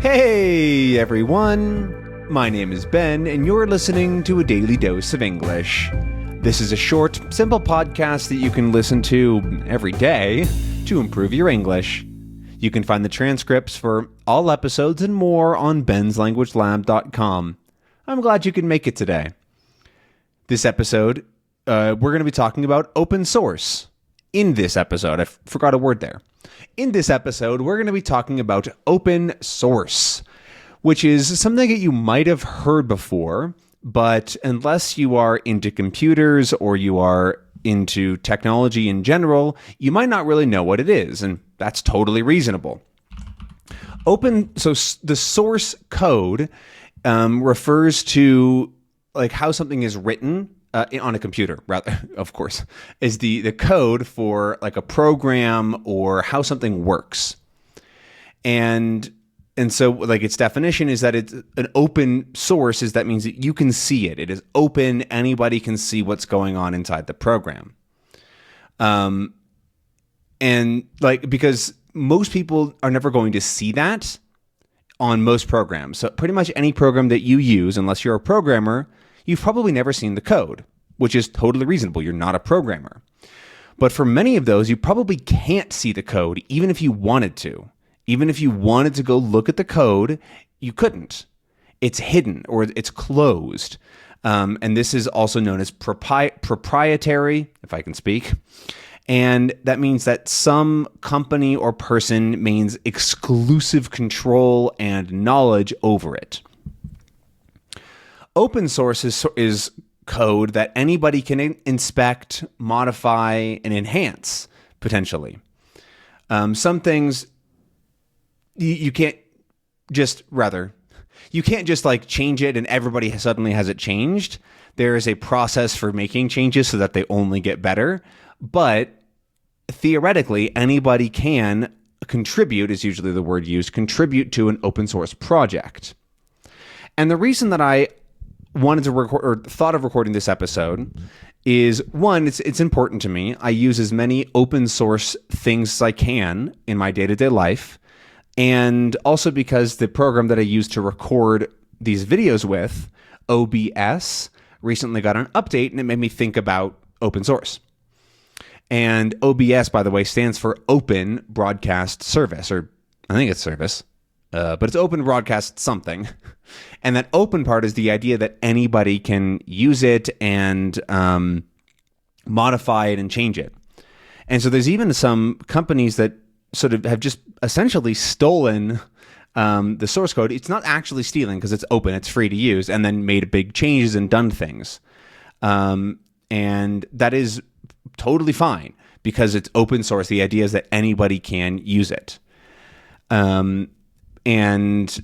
Hey everyone, my name is Ben and you're listening to a daily dose of English. This is a short, simple podcast that you can listen to every day to improve your English. You can find the transcripts for all episodes and more on benslanguagelab.com. I'm glad you can make it today. This episode, we're going to be talking about open source. In this episode, I forgot a word there. In this episode, we're going to be talking about open source, which is something that you might have heard before, but unless you are into computers or you are into technology in general, you might not really know what it is, and that's totally reasonable. So the source code refers to like how something is written on a computer, rather, of course, is the code for like a program or how something works. And so like its definition is that it's an open source that means that you can see it. It is open. Anybody can see what's going on inside the program. And like, because most people are never going to see that on most programs. So pretty much any program that you use, unless you're a programmer, you've probably never seen the code, which is totally reasonable. You're not a programmer. But for many of those, you probably can't see the code, even if you wanted to. Even if you wanted to go look at the code, you couldn't. It's hidden or it's closed. And this is also known as proprietary, if I can speak. And that means that some company or person maintains exclusive control and knowledge over it. Open source is code that anybody can inspect, modify, and enhance, potentially. Some things you can't just like change it and everybody suddenly has it changed. There is a process for making changes so that they only get better. But theoretically, anybody can contribute, is usually the word used, contribute to an open source project. And the reason that I wanted to record or thought of recording this episode is, one, it's important to me. I use as many open source things as I can in my day-to-day life. And also because the program that I use to record these videos with, OBS, recently got an update and it made me think about open source. And OBS, by the way, stands for Open Broadcast Service, or I think it's service. But it's open broadcast something. And that open part is the idea that anybody can use it and modify it and change it. And so there's even some companies that sort of have just essentially stolen the source code. It's not actually stealing because it's open, it's free to use, and then made big changes and done things. And that is totally fine because it's open source. The idea is that anybody can use it. And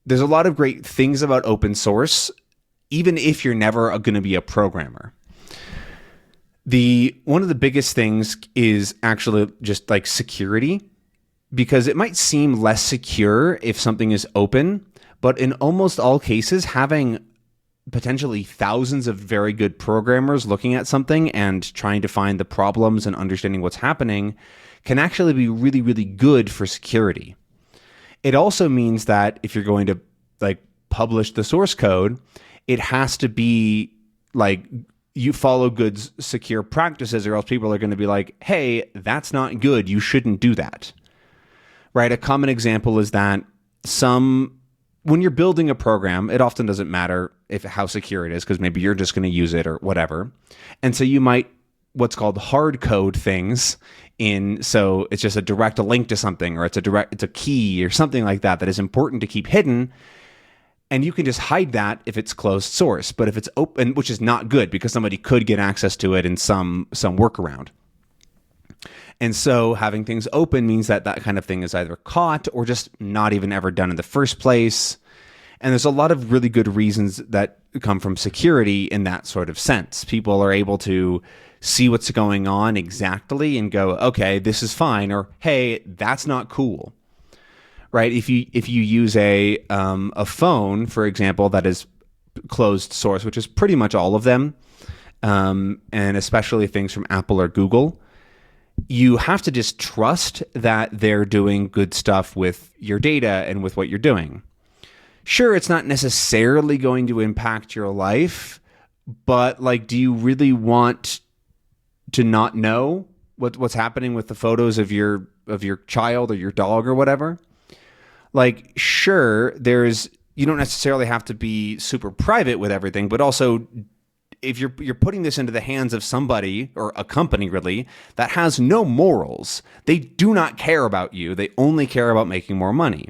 there's a lot of great things about open source, even if you're never going to be a programmer. One of the biggest things is actually just like security, because it might seem less secure if something is open, but in almost all cases, having potentially thousands of very good programmers looking at something and trying to find the problems and understanding what's happening can actually be really, really good for security. It also means that if you're going to like publish the source code, it has to be like you follow good secure practices, or else people are going to be like, hey, that's not good. You shouldn't do that. Right? A common example is that when you're building a program, it often doesn't matter how secure it is because maybe you're just going to use it or whatever. And so you might what's called hard code things so it's just a direct link to something, or it's a key or something like that is important to keep hidden. And you can just hide that if it's closed source. But if it's open, which is not good because somebody could get access to it in some workaround. And so having things open means that kind of thing is either caught or just not even ever done in the first place. And there's a lot of really good reasons that come from security in that sort of sense. People are able to see what's going on exactly and go, okay, this is fine, or hey, that's not cool. Right? If you use a phone, for example, that is closed source, which is pretty much all of them, and especially things from Apple or Google, you have to just trust that they're doing good stuff with your data and with what you're doing. Sure, it's not necessarily going to impact your life, but like, do you really want to not know what's happening with the photos of your child or your dog or whatever? Like, sure, you don't necessarily have to be super private with everything, but also if you're putting this into the hands of somebody or a company really that has no morals, they do not care about you. They only care about making more money.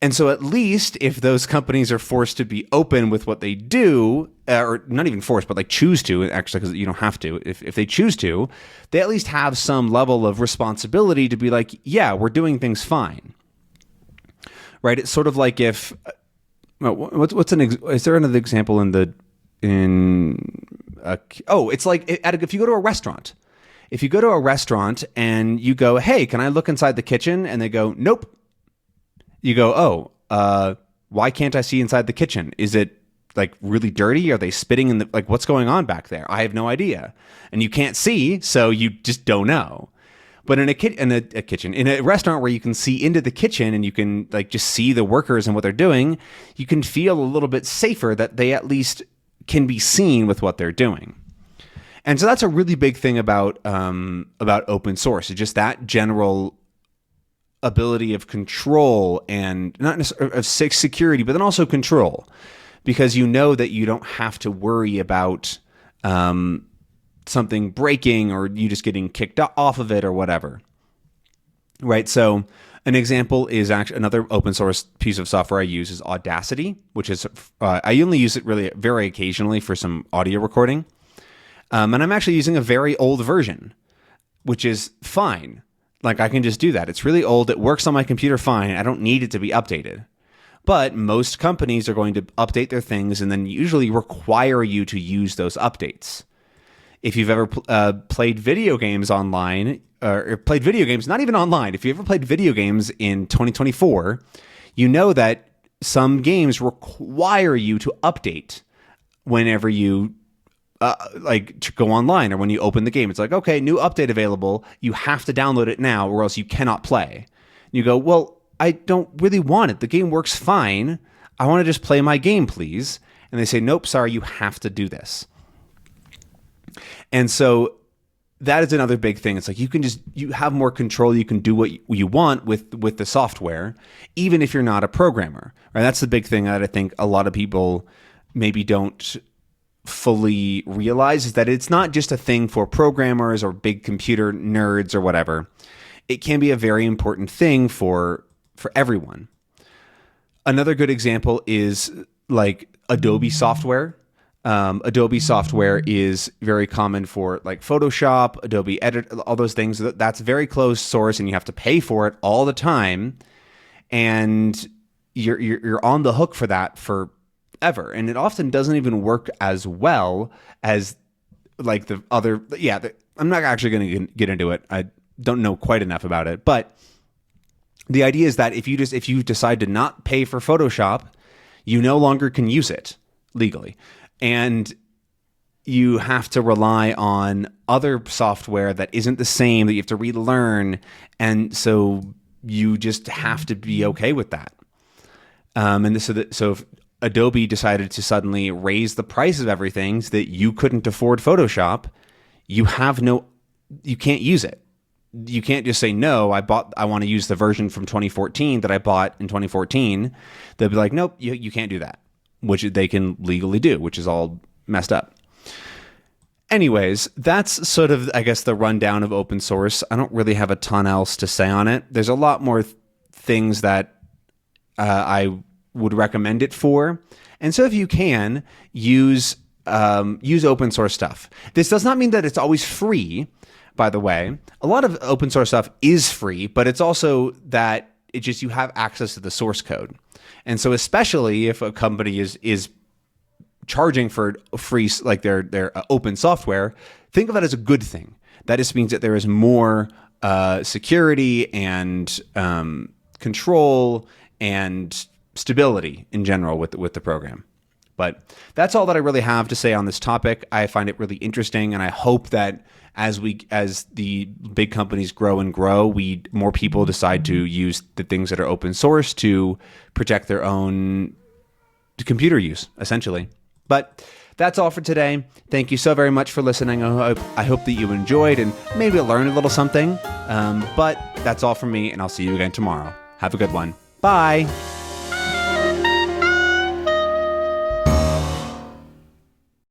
And so at least if those companies are forced to be open with what they do, or not even forced, but like choose to, actually, because you don't have to, if they choose to, they at least have some level of responsibility to be like, yeah, we're doing things fine. Right? It's sort of like if, is there another example it's like if you go to a restaurant. If you go to a restaurant and you go, hey, can I look inside the kitchen? And they go, nope. You go, why can't I see inside the kitchen? Is it like really dirty? Are they spitting in like what's going on back there? I have no idea. And you can't see, so you just don't know. But in a restaurant where you can see into the kitchen and you can like just see the workers and what they're doing, you can feel a little bit safer that they at least can be seen with what they're doing. And so that's a really big thing about open source. It's just that general ability of control, and not necessarily of security, but then also control, because you know that you don't have to worry about something breaking or you just getting kicked off of it or whatever. Right? So an example is actually another open source piece of software I use is Audacity, which is I only use it really very occasionally for some audio recording. And I'm actually using a very old version, which is fine. Like, I can just do that. It's really old. It works on my computer fine. I don't need it to be updated. But most companies are going to update their things and then usually require you to use those updates. If you've ever played video games online, or played video games, not even online, if you ever played video games in 2024, you know that some games require you to update whenever you to go online or when you open the game. It's like, okay, new update available. You have to download it now or else you cannot play. And you go, well, I don't really want it. The game works fine. I want to just play my game, please. And they say, nope, sorry, you have to do this. And so that is another big thing. It's like you have more control. You can do what you want with the software, even if you're not a programmer. Right? That's the big thing that I think a lot of people maybe don't fully realize, is that it's not just a thing for programmers or big computer nerds or whatever. It can be a very important thing for everyone. Another good example is like Adobe software. Adobe software is very common for like Photoshop, Adobe Edit, all those things. That's very closed source and you have to pay for it all the time. And you're on the hook for that forever. And it often doesn't even work as well as like the other. I'm not actually going to get into it. I don't know quite enough about it, but the idea is that if you decide to not pay for Photoshop, you no longer can use it legally. And you have to rely on other software that isn't the same, that you have to relearn. And so you just have to be okay with that. So if Adobe decided to suddenly raise the price of everything so that you couldn't afford Photoshop, you can't use it. You can't just say, no, I want to use the version from 2014 that I bought in 2014. They'll be like, nope, you can't do that, which they can legally do, which is all messed up. Anyways, that's sort of, I guess, the rundown of open source. I don't really have a ton else to say on it. There's a lot more things that I would recommend it for. And so if you can, use open source stuff. This does not mean that it's always free, by the way. A lot of open source stuff is free, but it's also that you have access to the source code. And so especially if a company is charging for free, like their open software, think of it as a good thing. That just means that there is more security and control and stability in general with the program. But that's all that I really have to say on this topic. I find it really interesting, and I hope that as the big companies grow and grow, more people decide to use the things that are open source to protect their own computer use, essentially. But that's all for today. Thank you so very much for listening. I hope that you enjoyed and maybe learned a little something. But that's all from me, and I'll see you again tomorrow. Have a good one. Bye.